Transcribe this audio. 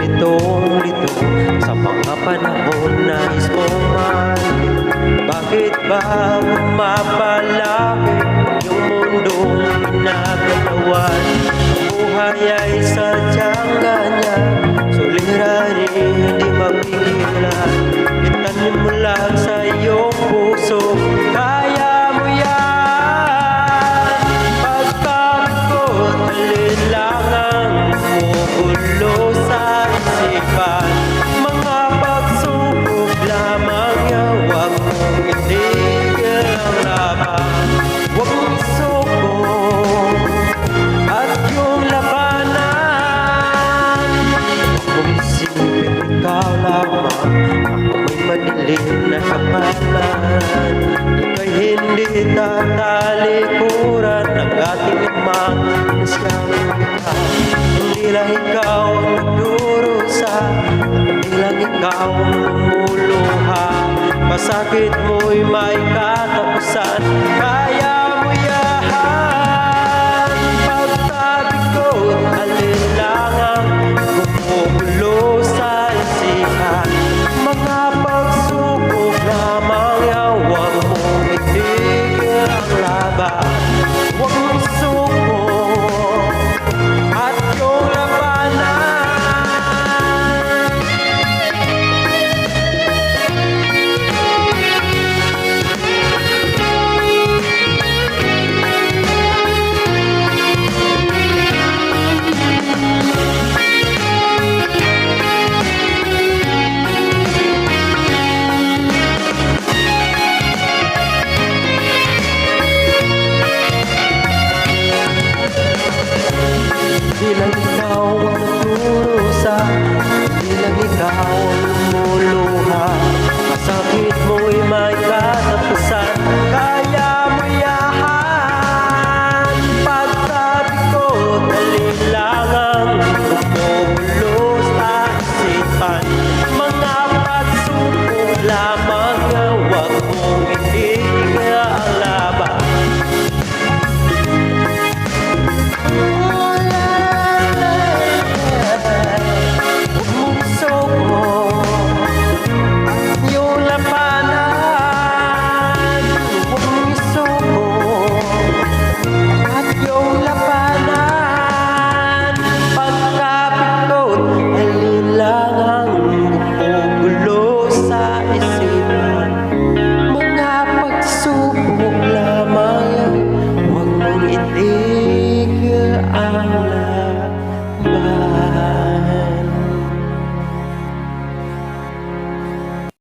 litong-lito sa mga panahon na nais mong mahalin. Bakit ba mapalapit yung mundong pinagkatawan? Ang buhay ay sadyang ganyan, suliranin hindi mapigilan. Itanim mo lang sa iyong puso, kaya mo yan. Pagkakot, alinlangang bumubulo sa isipan. Mga pagsubok lamang yan, huwag mong itigil ang laban. Huwag mong isubok at yung labanan. Huwag mong isipin ikaw lamang, ako may madilim na kapalan. Ika'y hindi tatalikuran ng ating amang na siyang ikaw. Hindi lang ikaw ang nagdurusa, hindi lang ikaw ang lumuluha. Masakit mo'y may katapusan, kaya mo yan. Pagtabi ko't alinlangang bumubulo